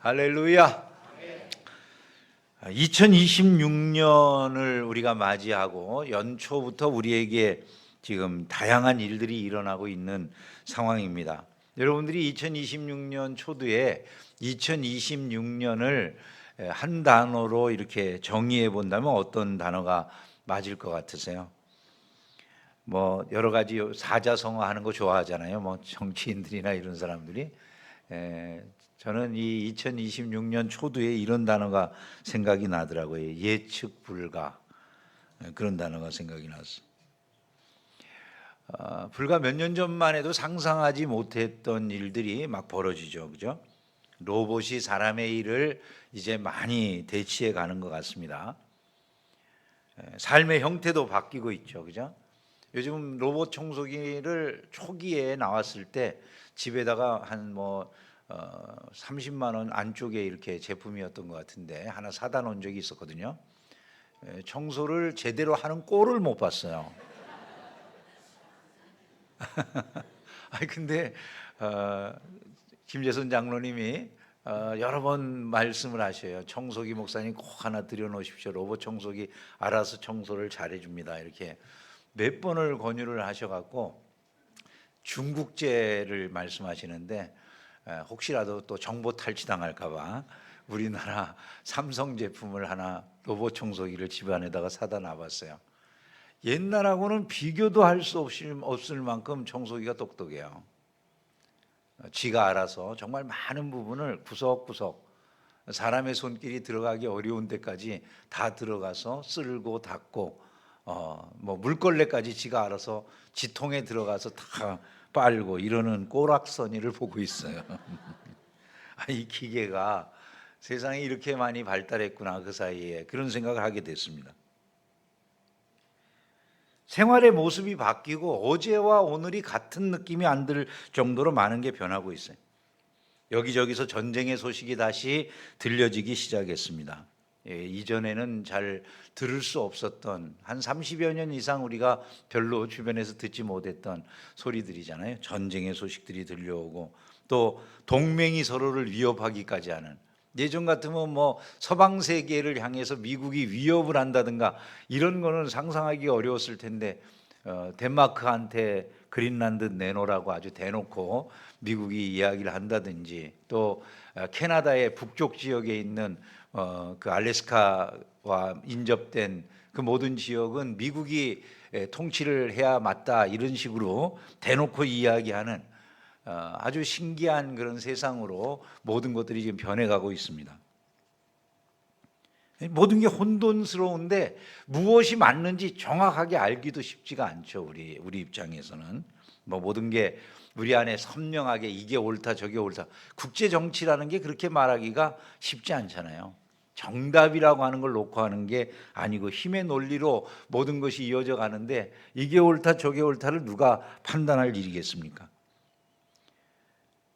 할렐루야. 2026년을 우리가 맞이하고 연초부터 우리에게 지금 다양한 일들이 일어나고 있는 상황입니다. 여러분들이 2026년 초두에 2026년을 한 단어로 이렇게 정의해 본다면 어떤 단어가 맞을 것 같으세요? 뭐 여러 가지 사자성어하는 거 좋아하잖아요. 뭐 정치인들이나 이런 사람들이. 저는 이 2026년 초두에 이런 단어가 생각이 나더라고요. 예측 불가. 그런 단어가 생각이 났어요. 불과 몇 년 전만 해도 상상하지 못했던 일들이 막 벌어지죠. 그죠? 로봇이 사람의 일을 이제 많이 대체해 가는 것 같습니다. 삶의 형태도 바뀌고 있죠. 그죠? 요즘 로봇 청소기를 초기에 나왔을 때 집에다가 한 30만 원 안쪽에 이렇게 제품이었던 것 같은데 하나 사다 놓은 적이 있었거든요. 청소를 제대로 하는 꼴을 못 봤어요. 아니 근데 김재선 장로님이 여러 번 말씀을 하셔요. 청소기 목사님 꼭 하나 들여놓으십시오. 로봇 청소기 알아서 청소를 잘해줍니다. 이렇게 몇 번을 권유를 하셔갖고 중국제를 말씀하시는데 혹시라도 또 정보 탈취당할까봐 우리나라 삼성 제품을 하나 로봇 청소기를 집안에다가 사다 놔봤어요. 옛날하고는 비교도 할 수 없을 만큼 청소기가 똑똑해요. 지가 알아서 정말 많은 부분을 구석구석 사람의 손길이 들어가기 어려운 데까지 다 들어가서 쓸고 닦고 뭐 물걸레까지 지가 알아서 지통에 들어가서 다 빨고 이러는 꼬락서니를 보고 있어요. 이 기계가 세상에 이렇게 많이 발달했구나 그 사이에 그런 생각을 하게 됐습니다. 생활의 모습이 바뀌고 어제와 오늘이 같은 느낌이 안 들 정도로 많은 게 변하고 있어요. 여기저기서 전쟁의 소식이 다시 들려지기 시작했습니다. 이전에는 잘 들을 수 없었던 한 30여 년 이상 우리가 별로 주변에서 듣지 못했던 소리들이잖아요. 전쟁의 소식들이 들려오고 또 동맹이 서로를 위협하기까지 하는, 예전 같으면 뭐 서방 세계를 향해서 미국이 위협을 한다든가 이런 거는 상상하기 어려웠을 텐데 덴마크한테 그린란드 내놓으라고 아주 대놓고 미국이 이야기를 한다든지 또 캐나다의 북쪽 지역에 있는 그 알래스카와 인접된 그 모든 지역은 미국이 통치를 해야 맞다 이런 식으로 대놓고 이야기하는 아주 신기한 그런 세상으로 모든 것들이 지금 변해가고 있습니다. 모든 게 혼돈스러운데 무엇이 맞는지 정확하게 알기도 쉽지가 않죠. 우리 입장에서는 뭐 모든 게 우리 안에 선명하게 이게 옳다 저게 옳다, 국제 정치라는 게 그렇게 말하기가 쉽지 않잖아요. 정답이라고 하는 걸 놓고 하는 게 아니고 힘의 논리로 모든 것이 이어져 가는데 이게 옳다 저게 옳다를 누가 판단할 일이겠습니까?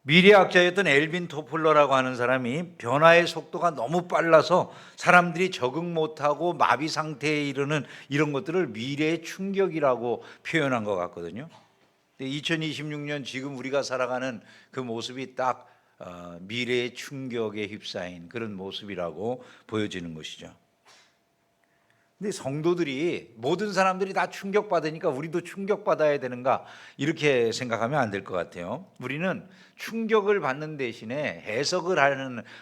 미래학자였던 엘빈 토플러라고 하는 사람이 변화의 속도가 너무 빨라서 사람들이 적응 못하고 마비 상태에 이르는 이런 것들을 미래의 충격이라고 표현한 것 같거든요. 2026년 지금 우리가 살아가는 그 모습이 딱 미래의 충격에 휩싸인 그런 모습이라고 보여지는 것이죠. 근데 성도들이 모든 사람들이 다 충격받으니까 우리도 충격받아야 되는가 이렇게 생각하면 안 될 것 같아요. 우리는 충격을 받는 대신에 해석을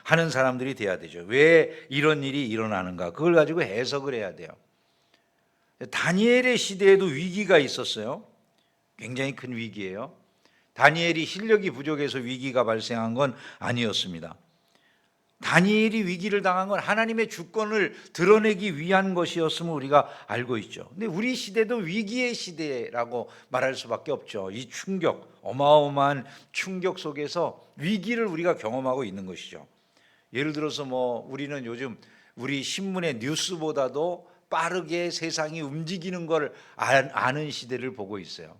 하는 사람들이 돼야 되죠. 왜 이런 일이 일어나는가 그걸 가지고 해석을 해야 돼요. 다니엘의 시대에도 위기가 있었어요. 굉장히 큰 위기예요. 다니엘이 실력이 부족해서 위기가 발생한 건 아니었습니다. 다니엘이 위기를 당한 건 하나님의 주권을 드러내기 위한 것이었음을 우리가 알고 있죠. 근데 우리 시대도 위기의 시대라고 말할 수밖에 없죠. 이 충격, 어마어마한 충격 속에서 위기를 우리가 경험하고 있는 것이죠. 예를 들어서 뭐 우리는 요즘 우리 신문의 뉴스보다도 빠르게 세상이 움직이는 걸 아는 시대를 보고 있어요.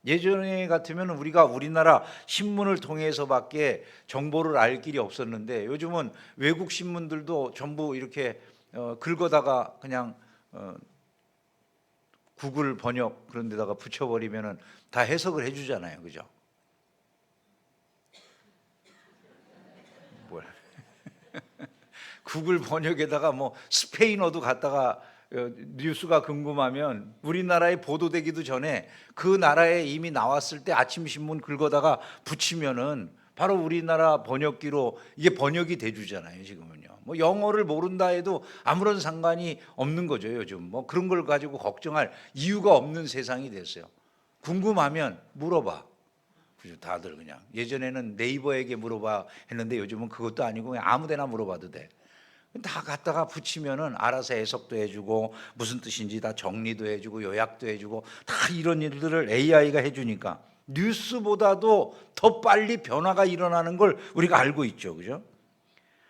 예전에 같으면 우리가 우리나라 신문을 통해서밖에 정보를 알 길이 없었는데 요즘은 외국 신문들도 전부 이렇게 긁어다가 그냥 구글 번역 그런 데다가 붙여버리면 다 해석을 해주잖아요. 그죠? 뭘. 구글 번역에다가 뭐 스페인어도 갖다가 뉴스가 궁금하면 우리나라에 보도되기도 전에 그 나라에 이미 나왔을 때 아침 신문 긁어다가 붙이면은 바로 우리나라 번역기로 이게 번역이 돼 주잖아요, 지금은요. 뭐 영어를 모른다 해도 아무런 상관이 없는 거죠, 요즘. 뭐 그런 걸 가지고 걱정할 이유가 없는 세상이 됐어요. 궁금하면 물어봐. 그죠? 다들 그냥. 예전에는 네이버에게 물어봐 했는데 요즘은 그것도 아니고 그냥 아무 데나 물어봐도 돼. 다 갖다가 붙이면은 알아서 해석도 해주고 무슨 뜻인지 다 정리도 해주고 요약도 해주고 다 이런 일들을 AI가 해주니까 뉴스보다도 더 빨리 변화가 일어나는 걸 우리가 알고 있죠, 그죠?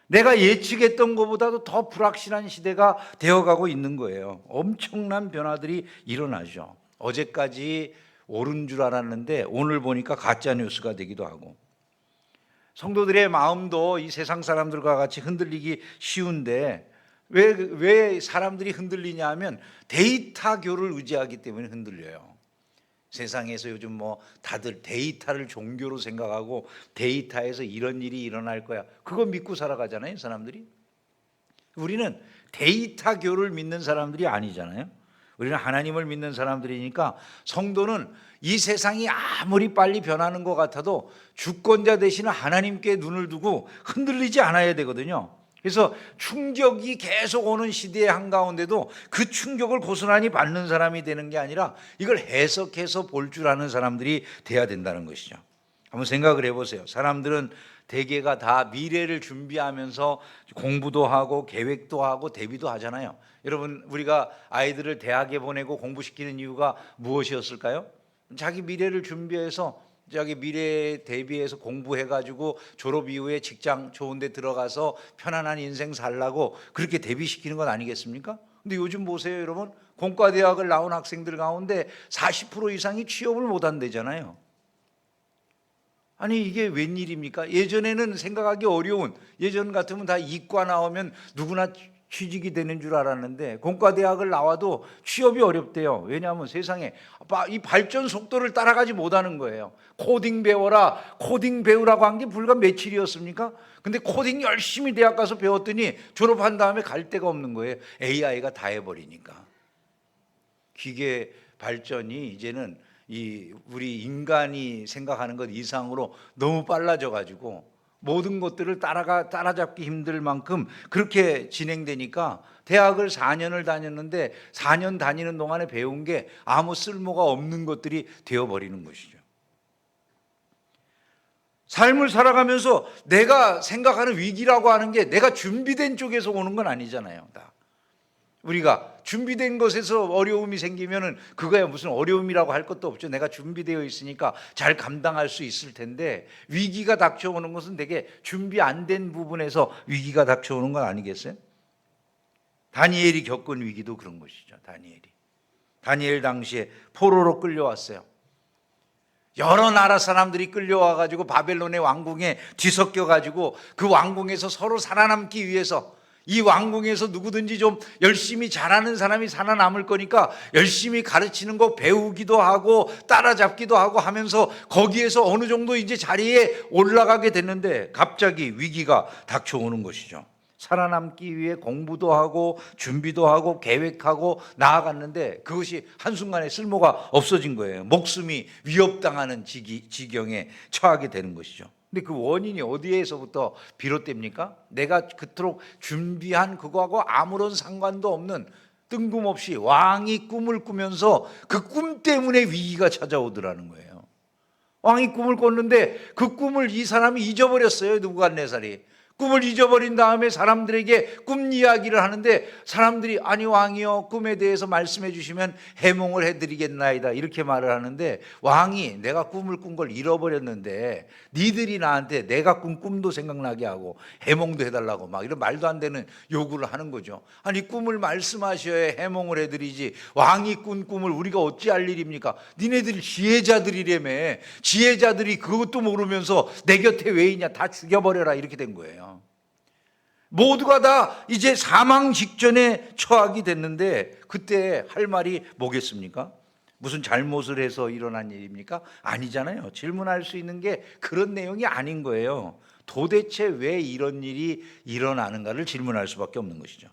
내가 예측했던 것보다도 더 불확실한 시대가 되어가고 있는 거예요. 엄청난 변화들이 일어나죠. 어제까지 옳은 줄 알았는데 오늘 보니까 가짜 뉴스가 되기도 하고, 성도들의 마음도 이 세상 사람들과 같이 흔들리기 쉬운데 왜 사람들이 흔들리냐 하면 데이터교를 의지하기 때문에 흔들려요. 세상에서 요즘 뭐 다들 데이터를 종교로 생각하고 데이터에서 이런 일이 일어날 거야, 그거 믿고 살아가잖아요, 사람들이. 우리는 데이터교를 믿는 사람들이 아니잖아요. 우리는 하나님을 믿는 사람들이니까 성도는 이 세상이 아무리 빨리 변하는 것 같아도 주권자 되시는 하나님께 눈을 두고 흔들리지 않아야 되거든요. 그래서 충격이 계속 오는 시대의 한가운데도 그 충격을 고스란히 받는 사람이 되는 게 아니라 이걸 해석해서 볼 줄 아는 사람들이 돼야 된다는 것이죠. 한번 생각을 해보세요. 사람들은 대개가 다 미래를 준비하면서 공부도 하고 계획도 하고 대비도 하잖아요. 여러분, 우리가 아이들을 대학에 보내고 공부시키는 이유가 무엇이었을까요? 자기 미래를 준비해서 자기 미래에 대비해서 공부해가지고 졸업 이후에 직장 좋은 데 들어가서 편안한 인생 살라고 그렇게 대비시키는 건 아니겠습니까? 근데 요즘 보세요, 여러분. 공과대학을 나온 학생들 가운데 40% 이상이 취업을 못 한대잖아요. 아니 이게 웬일입니까? 예전에는 생각하기 어려운, 예전 같으면 다 이과 나오면 누구나 취직이 되는 줄 알았는데 공과대학을 나와도 취업이 어렵대요. 왜냐하면 세상에 이 발전 속도를 따라가지 못하는 거예요. 코딩 배워라, 코딩 배우라고 한 게 불과 며칠이었습니까? 근데 코딩 열심히 대학 가서 배웠더니 졸업한 다음에 갈 데가 없는 거예요. AI가 다 해버리니까. 기계 발전이 이제는 우리 인간이 생각하는 것 이상으로 너무 빨라져 가지고 모든 것들을 따라잡기 힘들 만큼 그렇게 진행되니까 대학을 4년을 다녔는데 4년 다니는 동안에 배운 게 아무 쓸모가 없는 것들이 되어버리는 것이죠. 삶을 살아가면서 내가 생각하는 위기라고 하는 게 내가 준비된 쪽에서 오는 건 아니잖아요. 다. 우리가 준비된 것에서 어려움이 생기면은 그거야 무슨 어려움이라고 할 것도 없죠. 내가 준비되어 있으니까 잘 감당할 수 있을 텐데, 위기가 닥쳐오는 것은 되게 준비 안 된 부분에서 위기가 닥쳐오는 건 아니겠어요? 다니엘이 겪은 위기도 그런 것이죠. 다니엘 당시에 포로로 끌려왔어요. 여러 나라 사람들이 끌려와가지고 바벨론의 왕궁에 뒤섞여가지고 그 왕궁에서 서로 살아남기 위해서, 이 왕궁에서 누구든지 좀 열심히 잘하는 사람이 살아남을 거니까 열심히 가르치는 거 배우기도 하고 따라잡기도 하고 하면서 거기에서 어느 정도 이제 자리에 올라가게 됐는데 갑자기 위기가 닥쳐오는 것이죠. 살아남기 위해 공부도 하고 준비도 하고 계획하고 나아갔는데 그것이 한순간에 쓸모가 없어진 거예요. 목숨이 위협당하는 지경에 처하게 되는 것이죠. 근데 그 원인이 어디에서부터 비롯됩니까? 내가 그토록 준비한 그거하고 아무런 상관도 없는, 뜬금없이 왕이 꿈을 꾸면서 그 꿈 때문에 위기가 찾아오더라는 거예요. 왕이 꿈을 꿨는데 그 꿈을 이 사람이 잊어버렸어요. 느부갓네살이. 꿈을 잊어버린 다음에 사람들에게 꿈 이야기를 하는데 사람들이 아니 왕이여 꿈에 대해서 말씀해 주시면 해몽을 해드리겠나이다 이렇게 말을 하는데, 왕이 내가 꿈을 꾼 걸 잃어버렸는데 니들이 나한테 내가 꾼 꿈도 생각나게 하고 해몽도 해달라고 막 이런 말도 안 되는 요구를 하는 거죠. 아니 꿈을 말씀하셔야 해몽을 해드리지 왕이 꾼 꿈을 우리가 어찌할 일입니까? 니네들이 지혜자들이라며, 지혜자들이 그것도 모르면서 내 곁에 왜 있냐, 다 죽여버려라 이렇게 된 거예요. 모두가 다 이제 사망 직전에 처하게 됐는데 그때 할 말이 뭐겠습니까? 무슨 잘못을 해서 일어난 일입니까? 아니잖아요. 질문할 수 있는 게 그런 내용이 아닌 거예요. 도대체 왜 이런 일이 일어나는가를 질문할 수밖에 없는 것이죠.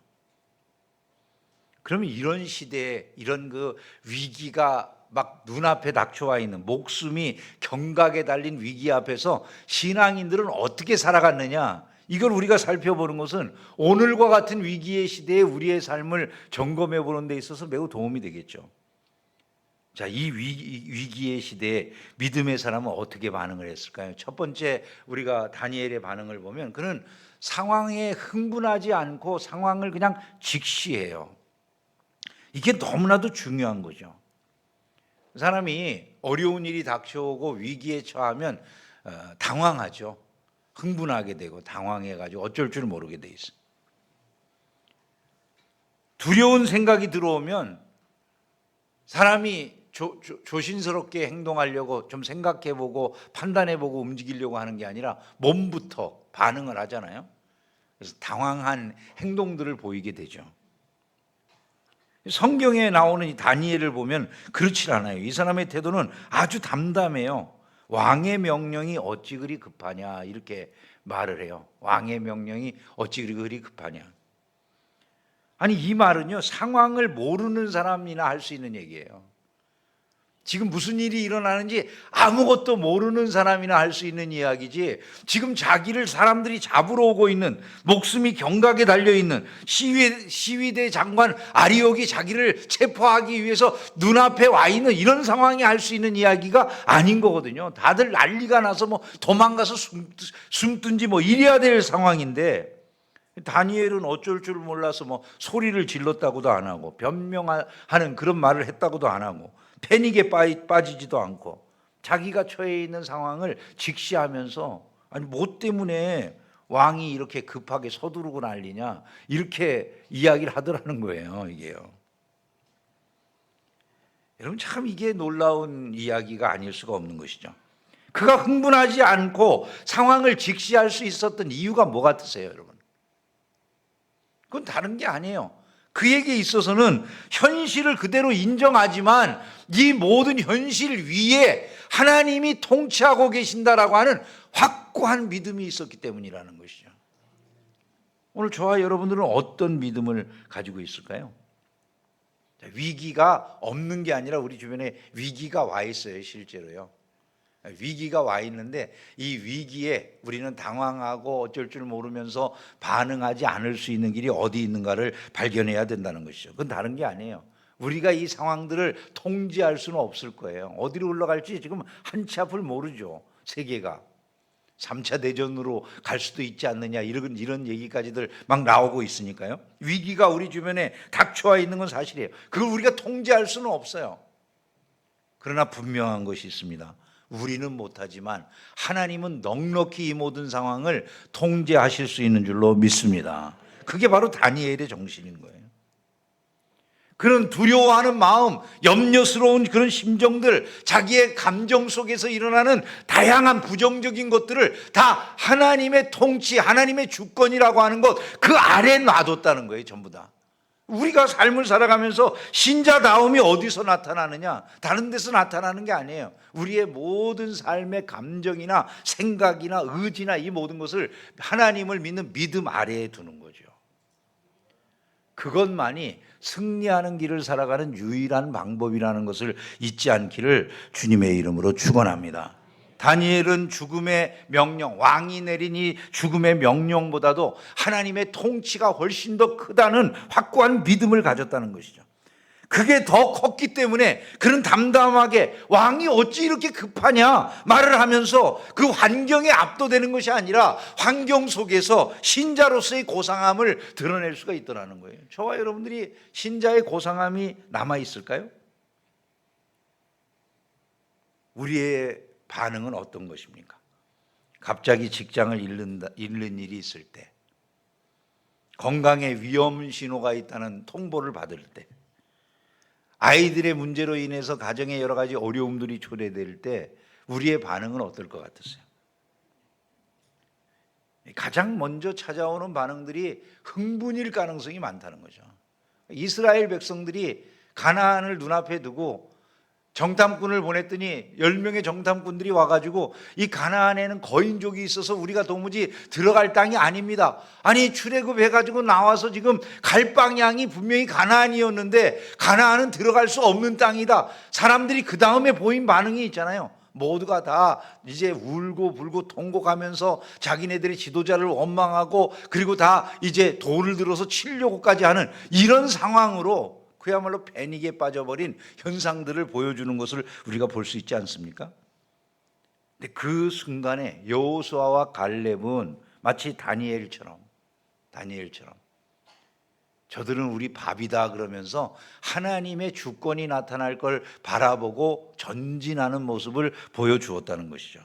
그러면 이런 시대에 이런 그 위기가 막 눈앞에 닥쳐와 있는, 목숨이 경각에 달린 위기 앞에서 신앙인들은 어떻게 살아갔느냐, 이걸 우리가 살펴보는 것은 오늘과 같은 위기의 시대에 우리의 삶을 점검해 보는 데 있어서 매우 도움이 되겠죠. 자, 이 위기의 시대에 믿음의 사람은 어떻게 반응을 했을까요? 첫 번째, 우리가 다니엘의 반응을 보면 그는 상황에 흥분하지 않고 상황을 그냥 직시해요. 이게 너무나도 중요한 거죠. 사람이 어려운 일이 닥쳐오고 위기에 처하면 당황하죠. 흥분하게 되고 당황해가지고 어쩔 줄 모르게 돼 있어요. 두려운 생각이 들어오면 사람이 조심스럽게 행동하려고 좀 생각해보고 판단해보고 움직이려고 하는 게 아니라 몸부터 반응을 하잖아요. 그래서 당황한 행동들을 보이게 되죠. 성경에 나오는 이 다니엘을 보면 그렇지 않아요. 이 사람의 태도는 아주 담담해요. 왕의 명령이 어찌 그리 급하냐, 이렇게 말을 해요. 왕의 명령이 어찌 그리 급하냐. 아니, 이 말은요, 상황을 모르는 사람이나 할 수 있는 얘기예요. 지금 무슨 일이 일어나는지 아무것도 모르는 사람이나 할 수 있는 이야기지, 지금 자기를 사람들이 잡으러 오고 있는, 목숨이 경각에 달려있는 시위대 장관 아리옥이 자기를 체포하기 위해서 눈앞에 와 있는 이런 상황이 할 수 있는 이야기가 아닌 거거든요. 다들 난리가 나서 뭐 도망가서 숨든지 뭐 이래야 될 상황인데, 다니엘은 어쩔 줄 몰라서 뭐 소리를 질렀다고도 안 하고 변명하는 그런 말을 했다고도 안 하고 패닉에 빠지지도 않고 자기가 처해 있는 상황을 직시하면서, 아니 뭐 때문에 왕이 이렇게 급하게 서두르고 난리냐, 이렇게 이야기를 하더라는 거예요. 이게요. 여러분, 참 이게 놀라운 이야기가 아닐 수가 없는 것이죠. 그가 흥분하지 않고 상황을 직시할 수 있었던 이유가 뭐 같으세요, 여러분? 그건 다른 게 아니에요. 그에게 있어서는 현실을 그대로 인정하지만 이 모든 현실 위에 하나님이 통치하고 계신다라고 하는 확고한 믿음이 있었기 때문이라는 것이죠. 오늘 저와 여러분들은 어떤 믿음을 가지고 있을까요? 위기가 없는 게 아니라 우리 주변에 위기가 와 있어요, 실제로요. 위기가 와 있는데 이 위기에 우리는 당황하고 어쩔 줄 모르면서 반응하지 않을 수 있는 길이 어디 있는가를 발견해야 된다는 것이죠. 그건 다른 게 아니에요. 우리가 이 상황들을 통제할 수는 없을 거예요. 어디로 흘러갈지 지금 한 치 앞을 모르죠. 세계가 3차 대전으로 갈 수도 있지 않느냐, 이런 얘기까지들 막 나오고 있으니까요. 위기가 우리 주변에 닥쳐와 있는 건 사실이에요. 그걸 우리가 통제할 수는 없어요. 그러나 분명한 것이 있습니다. 우리는 못하지만 하나님은 넉넉히 이 모든 상황을 통제하실 수 있는 줄로 믿습니다. 그게 바로 다니엘의 정신인 거예요. 그런 두려워하는 마음, 염려스러운 그런 심정들, 자기의 감정 속에서 일어나는 다양한 부정적인 것들을 다 하나님의 통치, 하나님의 주권이라고 하는 것, 그 아래에 놔뒀다는 거예요. 전부 다. 우리가 삶을 살아가면서 신자다움이 어디서 나타나느냐? 다른 데서 나타나는 게 아니에요. 우리의 모든 삶의 감정이나 생각이나 의지나 이 모든 것을 하나님을 믿는 믿음 아래에 두는 거죠. 그것만이 승리하는 길을 살아가는 유일한 방법이라는 것을 잊지 않기를 주님의 이름으로 축원합니다. 다니엘은 죽음의 명령, 왕이 내린 이 죽음의 명령보다도 하나님의 통치가 훨씬 더 크다는 확고한 믿음을 가졌다는 것이죠. 그게 더 컸기 때문에 그는 담담하게 왕이 어찌 이렇게 급하냐 말을 하면서 그 환경에 압도되는 것이 아니라 환경 속에서 신자로서의 고상함을 드러낼 수가 있더라는 거예요. 저와 여러분들이 신자의 고상함이 남아있을까요? 우리의 반응은 어떤 것입니까? 갑자기 직장을 잃는 일이 있을 때, 건강에 위험 신호가 있다는 통보를 받을 때, 아이들의 문제로 인해서 가정에 여러 가지 어려움들이 초래될 때 우리의 반응은 어떨 것 같으세요? 가장 먼저 찾아오는 반응들이 흥분일 가능성이 많다는 거죠. 이스라엘 백성들이 가나안을 눈앞에 두고 정탐꾼을 보냈더니 10명의 정탐꾼들이 와가지고 이 가나안에는 거인족이 있어서 우리가 도무지 들어갈 땅이 아닙니다. 아니 출애굽해가지고 나와서 지금 갈 방향이 분명히 가나안이었는데 가나안은 들어갈 수 없는 땅이다. 사람들이 그 다음에 보인 반응이 있잖아요. 모두가 다 이제 울고 불고 통곡하면서 자기네들의 지도자를 원망하고 그리고 다 이제 돌을 들어서 치려고까지 하는 이런 상황으로 그야말로 패닉에 빠져버린 현상들을 보여주는 것을 우리가 볼 수 있지 않습니까? 근데 그 순간에 여호수아와 갈렙은 마치 다니엘처럼 저들은 우리 밥이다 그러면서 하나님의 주권이 나타날 걸 바라보고 전진하는 모습을 보여주었다는 것이죠.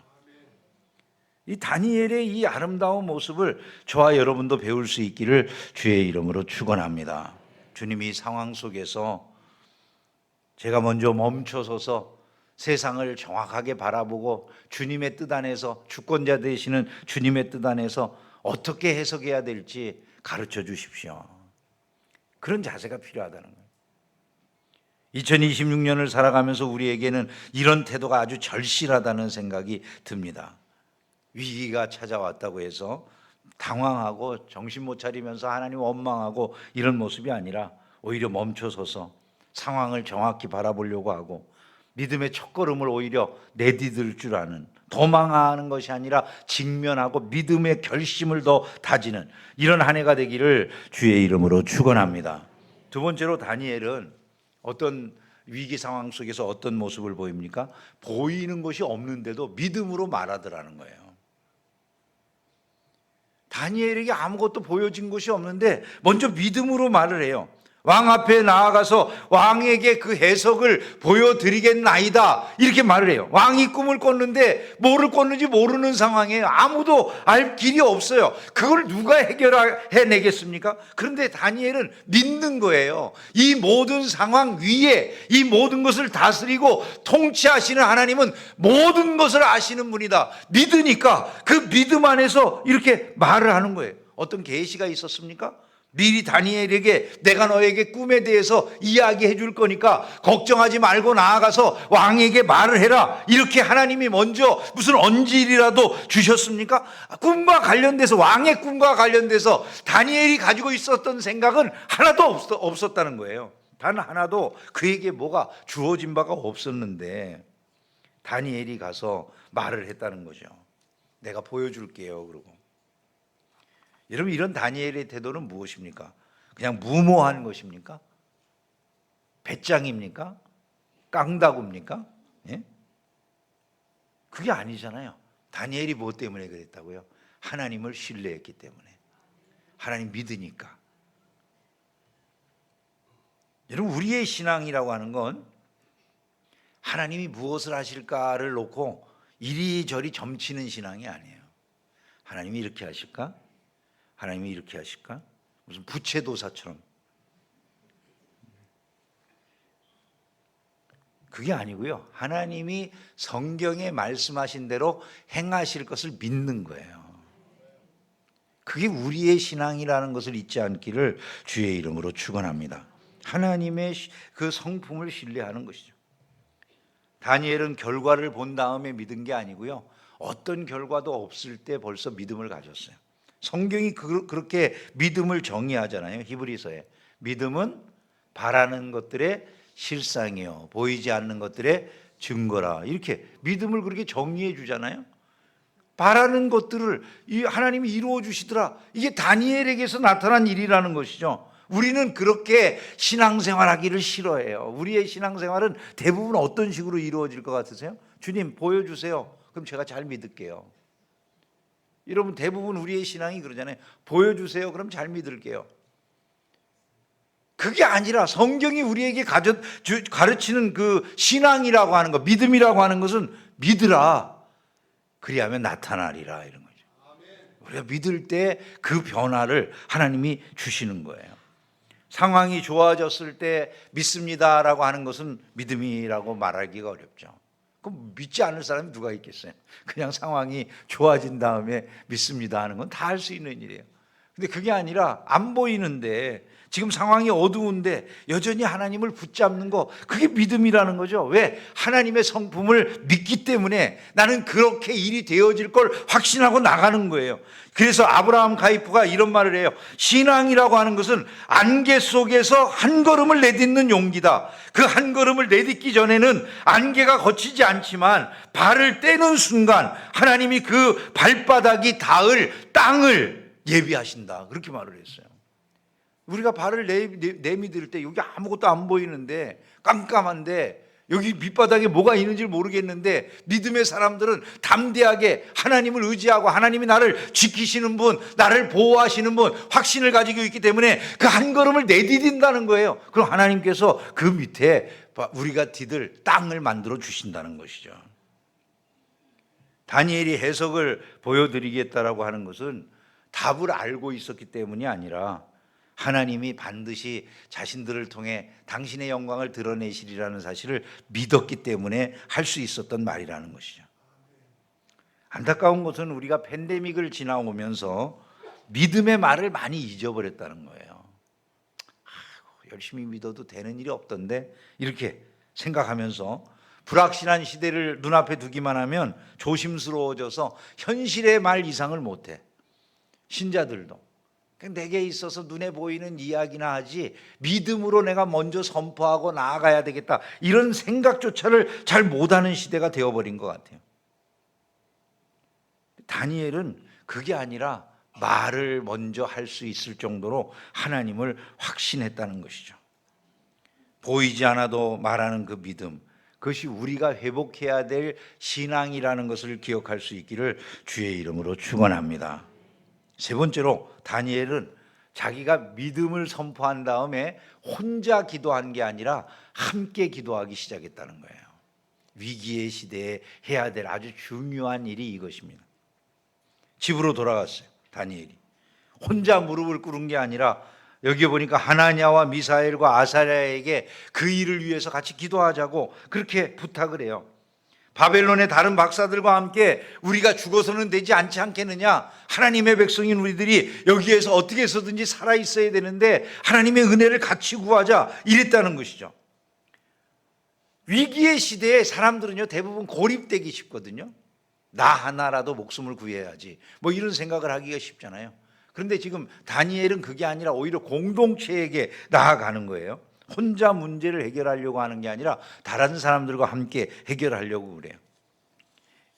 이 다니엘의 이 아름다운 모습을 저와 여러분도 배울 수 있기를 주의 이름으로 축원합니다. 주님이 상황 속에서 제가 먼저 멈춰서서 세상을 정확하게 바라보고 주님의 뜻 안에서 주권자 되시는 주님의 뜻 안에서 어떻게 해석해야 될지 가르쳐 주십시오. 그런 자세가 필요하다는 거예요. 2026년을 살아가면서 우리에게는 이런 태도가 아주 절실하다는 생각이 듭니다. 위기가 찾아왔다고 해서 당황하고 정신 못 차리면서 하나님 원망하고 이런 모습이 아니라 오히려 멈춰서서 상황을 정확히 바라보려고 하고 믿음의 첫걸음을 오히려 내디딜 줄 아는, 도망하는 것이 아니라 직면하고 믿음의 결심을 더 다지는 이런 한 해가 되기를 주의 이름으로 축원합니다. 두 번째로 다니엘은 어떤 위기 상황 속에서 어떤 모습을 보입니까? 보이는 것이 없는데도 믿음으로 말하더라는 거예요. 다니엘에게 아무것도 보여진 것이 없는데 먼저 믿음으로 말을 해요. 왕 앞에 나아가서 왕에게 그 해석을 보여드리겠나이다 이렇게 말을 해요. 왕이 꿈을 꿨는데 뭐를 꿨는지 모르는 상황이에요. 아무도 알 길이 없어요. 그걸 누가 해내겠습니까? 그런데 다니엘은 믿는 거예요. 이 모든 상황 위에 이 모든 것을 다스리고 통치하시는 하나님은 모든 것을 아시는 분이다. 믿으니까 그 믿음 안에서 이렇게 말을 하는 거예요. 어떤 계시가 있었습니까? 미리 다니엘에게 내가 너에게 꿈에 대해서 이야기해 줄 거니까 걱정하지 말고 나아가서 왕에게 말을 해라 이렇게 하나님이 먼저 무슨 언질이라도 주셨습니까? 꿈과 관련돼서 왕의 꿈과 관련돼서 다니엘이 가지고 있었던 생각은 하나도 없었다는 거예요. 단 하나도 그에게 뭐가 주어진 바가 없었는데 다니엘이 가서 말을 했다는 거죠. 내가 보여줄게요. 그러고 여러분 이런 다니엘의 태도는 무엇입니까? 그냥 무모한 것입니까? 배짱입니까? 깡다구입니까? 예? 그게 아니잖아요. 다니엘이 무엇 때문에 그랬다고요? 하나님을 신뢰했기 때문에. 하나님 믿으니까. 여러분 우리의 신앙이라고 하는 건 하나님이 무엇을 하실까를 놓고 이리저리 점치는 신앙이 아니에요. 하나님이 이렇게 하실까? 하나님이 이렇게 하실까? 무슨 부채도사처럼. 그게 아니고요. 하나님이 성경에 말씀하신 대로 행하실 것을 믿는 거예요. 그게 우리의 신앙이라는 것을 잊지 않기를 주의 이름으로 축원합니다. 하나님의 그 성품을 신뢰하는 것이죠. 다니엘은 결과를 본 다음에 믿은 게 아니고요. 어떤 결과도 없을 때 벌써 믿음을 가졌어요. 성경이 그렇게 믿음을 정의하잖아요. 히브리서에 믿음은 바라는 것들의 실상이요 보이지 않는 것들의 증거라 이렇게 믿음을 그렇게 정의해 주잖아요. 바라는 것들을 하나님이 이루어 주시더라. 이게 다니엘에게서 나타난 일이라는 것이죠. 우리는 그렇게 신앙생활하기를 싫어해요. 우리의 신앙생활은 대부분 어떤 식으로 이루어질 것 같으세요? 주님 보여주세요. 그럼 제가 잘 믿을게요. 여러분 대부분 우리의 신앙이 그러잖아요. 보여주세요. 그럼 잘 믿을게요. 그게 아니라 성경이 우리에게 가르치는 그 신앙이라고 하는 것, 믿음이라고 하는 것은 믿으라. 그리하면 나타나리라 이런 거죠. 우리가 믿을 때 그 변화를 하나님이 주시는 거예요. 상황이 좋아졌을 때 믿습니다라고 하는 것은 믿음이라고 말하기가 어렵죠. 그럼 믿지 않을 사람이 누가 있겠어요? 그냥 상황이 좋아진 다음에 믿습니다 하는 건 다 할 수 있는 일이에요. 근데 그게 아니라 안 보이는데, 지금 상황이 어두운데 여전히 하나님을 붙잡는 거, 그게 믿음이라는 거죠. 왜? 하나님의 성품을 믿기 때문에 나는 그렇게 일이 되어질 걸 확신하고 나가는 거예요. 그래서 아브라함 가이프가 이런 말을 해요. 신앙이라고 하는 것은 안개 속에서 한 걸음을 내딛는 용기다. 그 한 걸음을 내딛기 전에는 안개가 거치지 않지만 발을 떼는 순간 하나님이 그 발바닥이 닿을 땅을 예비하신다. 그렇게 말을 했어요. 우리가 발을 내미들 때 여기 아무것도 안 보이는데, 깜깜한데, 여기 밑바닥에 뭐가 있는지 모르겠는데, 믿음의 사람들은 담대하게 하나님을 의지하고 하나님이 나를 지키시는 분, 나를 보호하시는 분, 확신을 가지고 있기 때문에 그 한 걸음을 내디딘다는 거예요. 그럼 하나님께서 그 밑에 우리가 디딜 땅을 만들어 주신다는 것이죠. 다니엘이 해석을 보여드리겠다라고 하는 것은 답을 알고 있었기 때문이 아니라 하나님이 반드시 자신들을 통해 당신의 영광을 드러내시리라는 사실을 믿었기 때문에 할 수 있었던 말이라는 것이죠. 안타까운 것은 우리가 팬데믹을 지나오면서 믿음의 말을 많이 잊어버렸다는 거예요. 열심히 믿어도 되는 일이 없던데, 이렇게 생각하면서 불확실한 시대를 눈앞에 두기만 하면 조심스러워져서 현실의 말 이상을 못해. 신자들도 내게 있어서 눈에 보이는 이야기나 하지 믿음으로 내가 먼저 선포하고 나아가야 되겠다, 이런 생각조차를 잘 못하는 시대가 되어버린 것 같아요. 다니엘은 그게 아니라 말을 먼저 할 수 있을 정도로 하나님을 확신했다는 것이죠. 보이지 않아도 말하는 그 믿음, 그것이 우리가 회복해야 될 신앙이라는 것을 기억할 수 있기를 주의 이름으로 축원합니다. 세 번째로, 다니엘은 자기가 믿음을 선포한 다음에 혼자 기도한 게 아니라 함께 기도하기 시작했다는 거예요. 위기의 시대에 해야 될 아주 중요한 일이 이것입니다. 집으로 돌아갔어요. 다니엘이 혼자 무릎을 꿇은 게 아니라 여기 보니까 하나냐와 미사엘과 아사랴에게 그 일을 위해서 같이 기도하자고 그렇게 부탁을 해요. 바벨론의 다른 박사들과 함께 우리가 죽어서는 되지 않지 않겠느냐, 하나님의 백성인 우리들이 여기에서 어떻게 해서든지 살아있어야 되는데 하나님의 은혜를 같이 구하자, 이랬다는 것이죠. 위기의 시대에 사람들은요, 대부분 고립되기 쉽거든요. 나 하나라도 목숨을 구해야지, 뭐 이런 생각을 하기가 쉽잖아요. 그런데 지금 다니엘은 그게 아니라 오히려 공동체에게 나아가는 거예요. 혼자 문제를 해결하려고 하는 게 아니라 다른 사람들과 함께 해결하려고 그래요.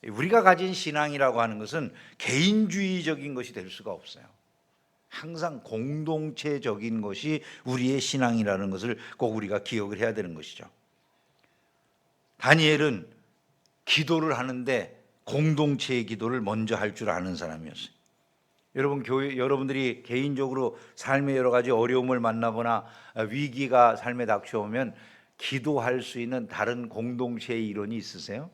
우리가 가진 신앙이라고 하는 것은 개인주의적인 것이 될 수가 없어요. 항상 공동체적인 것이 우리의 신앙이라는 것을 꼭 우리가 기억을 해야 되는 것이죠. 다니엘은 기도를 하는데 공동체의 기도를 먼저 할 줄 아는 사람이었어요. 여러분들이 개인적으로 삶의 여러 가지 어려움을 만나거나 위기가 삶에 닥쳐오면 기도할 수 있는 다른 공동체의 일원이 있으세요?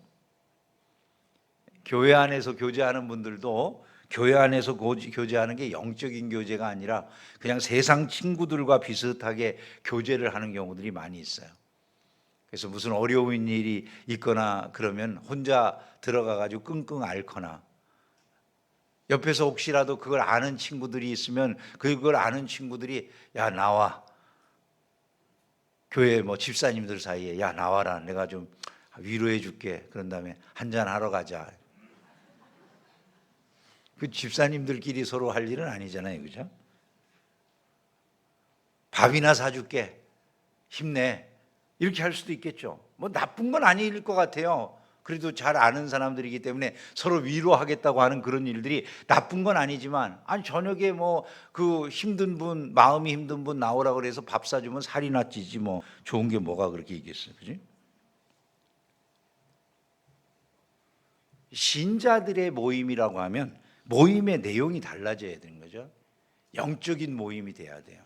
교회 안에서 교제하는 분들도 교회 안에서 교제하는 게 영적인 교제가 아니라 그냥 세상 친구들과 비슷하게 교제를 하는 경우들이 많이 있어요. 그래서 무슨 어려운 일이 있거나 그러면 혼자 들어가가지고 끙끙 앓거나, 옆에서 혹시라도 그걸 아는 친구들이 있으면 그걸 아는 친구들이 야 나와, 교회 뭐 집사님들 사이에 야 나와라, 내가 좀 위로해 줄게, 그런 다음에 한잔 하러 가자. 그 집사님들끼리 서로 할 일은 아니잖아요, 그죠? 밥이나 사줄게, 힘내, 이렇게 할 수도 있겠죠. 뭐 나쁜 건 아닐 것 같아요. 그래도 잘 아는 사람들이기 때문에 서로 위로하겠다고 하는 그런 일들이 나쁜 건 아니지만, 아니 저녁에 뭐 그 힘든 분, 마음이 힘든 분 나오라고 그래서 밥 사주면 살이나 찌지 뭐 좋은 게 뭐가 그렇게 있겠어요, 그지? 신자들의 모임이라고 하면 모임의 내용이 달라져야 되는 거죠. 영적인 모임이 돼야 돼요.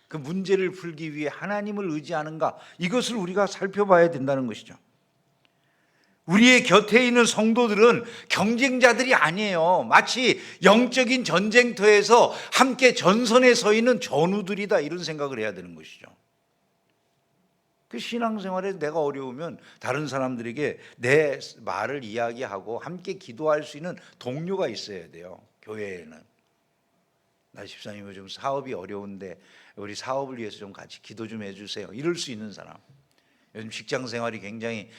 그 문제를 풀기 위해 하나님을 의지하는가, 이것을 우리가 살펴봐야 된다는 것이죠. 우리의 곁에 있는 성도들은 경쟁자들이 아니에요. 마치 영적인 전쟁터에서 함께 전선에 서 있는 전우들이다, 이런 생각을 해야 되는 것이죠. 그 신앙생활에 내가 어려우면 다른 사람들에게 내 말을 이야기하고 함께 기도할 수 있는 동료가 있어야 돼요, 교회에는. 나 집사님 요즘 사업이 어려운데 우리 사업을 위해서 좀 같이 기도 좀 해주세요. 이럴 수 있는 사람. 요즘 직장 생활이 굉장히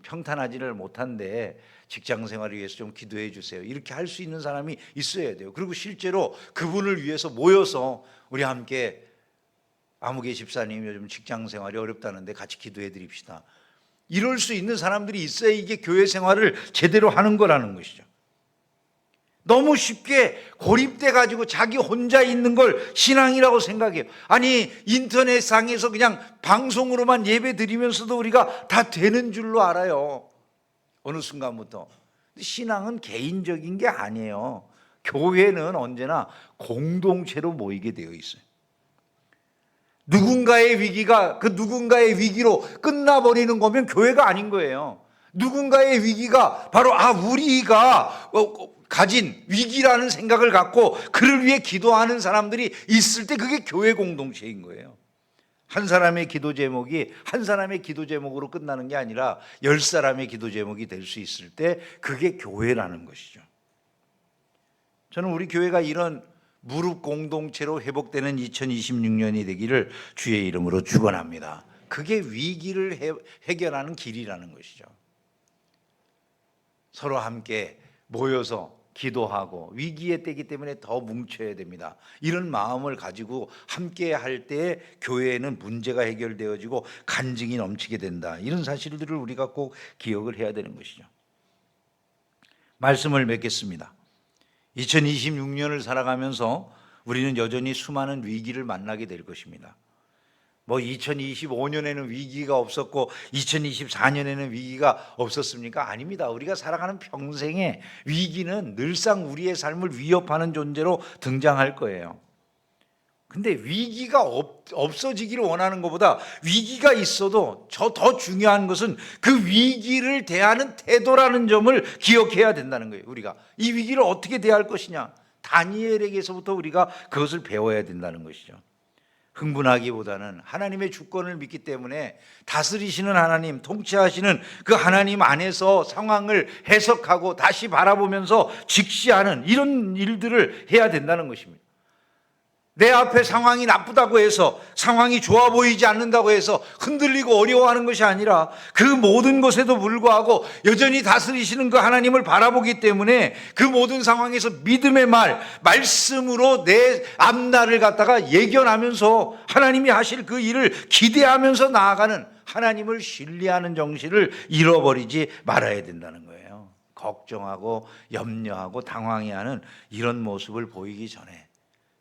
평탄하지를 못한데 직장 생활을 위해서 좀 기도해 주세요. 이렇게 할 수 있는 사람이 있어야 돼요. 그리고 실제로 그분을 위해서 모여서 우리 함께 아무개 집사님 요즘 직장 생활이 어렵다는데 같이 기도해 드립시다. 이럴 수 있는 사람들이 있어야 이게 교회 생활을 제대로 하는 거라는 것이죠. 너무 쉽게 고립돼 가지고 자기 혼자 있는 걸 신앙이라고 생각해요. 아니 인터넷상에서 그냥 방송으로만 예배 드리면서도 우리가 다 되는 줄로 알아요. 어느 순간부터. 신앙은 개인적인 게 아니에요. 교회는 언제나 공동체로 모이게 되어 있어요. 누군가의 위기가 그 누군가의 위기로 끝나버리는 거면 교회가 아닌 거예요. 누군가의 위기가 바로 우리가 가진 위기라는 생각을 갖고 그를 위해 기도하는 사람들이 있을 때 그게 교회 공동체인 거예요. 한 사람의 기도 제목이 한 사람의 기도 제목으로 끝나는 게 아니라 10사람의 기도 제목이 될 수 있을 때 그게 교회라는 것이죠. 저는 우리 교회가 이런 무릎 공동체로 회복되는 2026년이 되기를 주의 이름으로 축원합니다. 그게 위기를 해결하는 길이라는 것이죠. 서로 함께 모여서 기도하고 위기의 때이기 때문에 더 뭉쳐야 됩니다. 이런 마음을 가지고 함께 할 때 교회에는 문제가 해결되어지고 간증이 넘치게 된다. 이런 사실들을 우리가 꼭 기억을 해야 되는 것이죠. 말씀을 맺겠습니다. 2026년을 살아가면서 우리는 여전히 수많은 위기를 만나게 될 것입니다. 2025년에는 위기가 없었고 2024년에는 위기가 없었습니까? 아닙니다. 우리가 살아가는 평생에 위기는 늘상 우리의 삶을 위협하는 존재로 등장할 거예요. 근데 위기가 없어지기를 원하는 것보다 위기가 있어도 더 중요한 것은 그 위기를 대하는 태도라는 점을 기억해야 된다는 거예요. 우리가 이 위기를 어떻게 대할 것이냐, 다니엘에게서부터 우리가 그것을 배워야 된다는 것이죠. 흥분하기보다는 하나님의 주권을 믿기 때문에 다스리시는 하나님, 통치하시는 그 하나님 안에서 상황을 해석하고 다시 바라보면서 직시하는 이런 일들을 해야 된다는 것입니다. 내 앞에 상황이 나쁘다고 해서, 상황이 좋아 보이지 않는다고 해서 흔들리고 어려워하는 것이 아니라 그 모든 것에도 불구하고 여전히 다스리시는 그 하나님을 바라보기 때문에 그 모든 상황에서 믿음의 말씀으로 내 앞날을 갖다가 예견하면서 하나님이 하실 그 일을 기대하면서 나아가는, 하나님을 신뢰하는 정신을 잃어버리지 말아야 된다는 거예요. 걱정하고 염려하고 당황해하는 이런 모습을 보이기 전에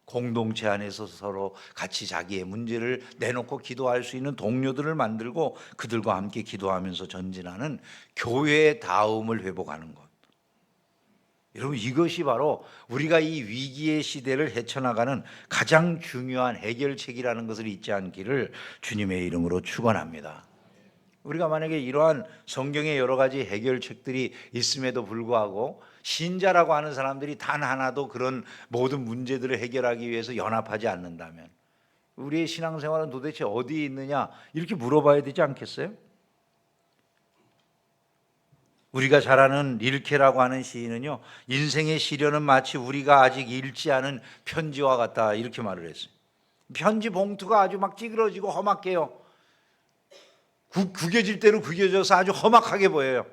공동체 안에서 서로 같이 자기의 문제를 내놓고 기도할 수 있는 동료들을 만들고 그들과 함께 기도하면서 전진하는 교회의 다움을 회복하는 것. 여러분, 이것이 바로 우리가 이 위기의 시대를 헤쳐나가는 가장 중요한 해결책이라는 것을 잊지 않기를 주님의 이름으로 축원합니다. 우리가 만약에 이러한 성경의 여러 가지 해결책들이 있음에도 불구하고 신자라고 하는 사람들이 단 하나도 그런 모든 문제들을 해결하기 위해서 연합하지 않는다면 우리의 신앙생활은 도대체 어디에 있느냐, 이렇게 물어봐야 되지 않겠어요? 우리가 잘 아는 릴케라고 하는 시인은요, 인생의 시련은 마치 우리가 아직 읽지 않은 편지와 같다, 이렇게 말을 했어요. 편지 봉투가 아주 막 찌그러지고 험악해요. 구겨질 대로 구겨져서 아주 험악하게 보여요.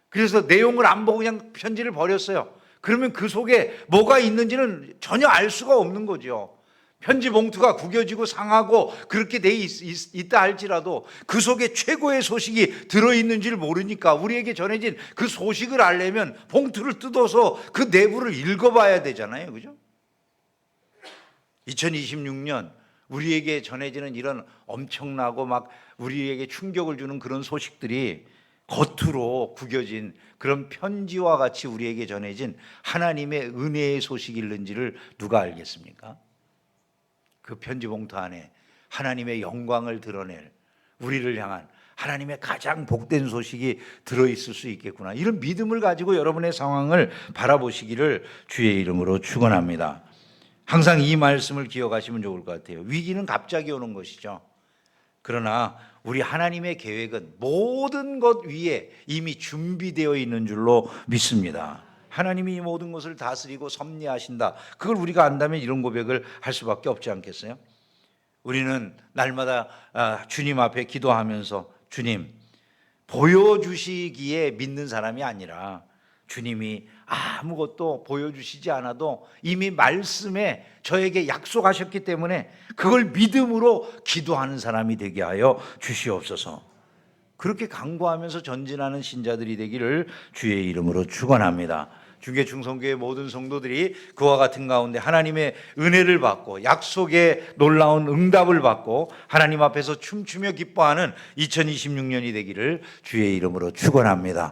그래서 내용을 안 보고 그냥 편지를 버렸어요. 그러면 그 속에 뭐가 있는지는 전혀 알 수가 없는 거죠. 편지 봉투가 구겨지고 상하고 그렇게 돼 있다 할지라도 그 속에 최고의 소식이 들어있는지를 모르니까 우리에게 전해진 그 소식을 알려면 봉투를 뜯어서 그 내부를 읽어봐야 되잖아요. 그죠? 2026년 우리에게 전해지는 이런 엄청나고 막 우리에게 충격을 주는 그런 소식들이 겉으로 구겨진 그런 편지와 같이 우리에게 전해진 하나님의 은혜의 소식일는지를 누가 알겠습니까? 그 편지 봉투 안에 하나님의 영광을 드러낼, 우리를 향한 하나님의 가장 복된 소식이 들어있을 수 있겠구나, 이런 믿음을 가지고 여러분의 상황을 바라보시기를 주의 이름으로 축원합니다. 항상 이 말씀을 기억하시면 좋을 것 같아요. 위기는 갑자기 오는 것이죠. 그러나 우리 하나님의 계획은 모든 것 위에 이미 준비되어 있는 줄로 믿습니다. 하나님이 이 모든 것을 다스리고 섭리하신다. 그걸 우리가 안다면 이런 고백을 할 수밖에 없지 않겠어요? 우리는 날마다 주님 앞에 기도하면서 주님 보여주시기에 믿는 사람이 아니라 주님이 아무것도 보여주시지 않아도 이미 말씀에 저에게 약속하셨기 때문에 그걸 믿음으로 기도하는 사람이 되게 하여 주시옵소서. 그렇게 간구하면서 전진하는 신자들이 되기를 주의 이름으로 축원합니다. 중계 중성교회 모든 성도들이 그와 같은 가운데 하나님의 은혜를 받고 약속의 놀라운 응답을 받고 하나님 앞에서 춤추며 기뻐하는 2026년이 되기를 주의 이름으로 축원합니다.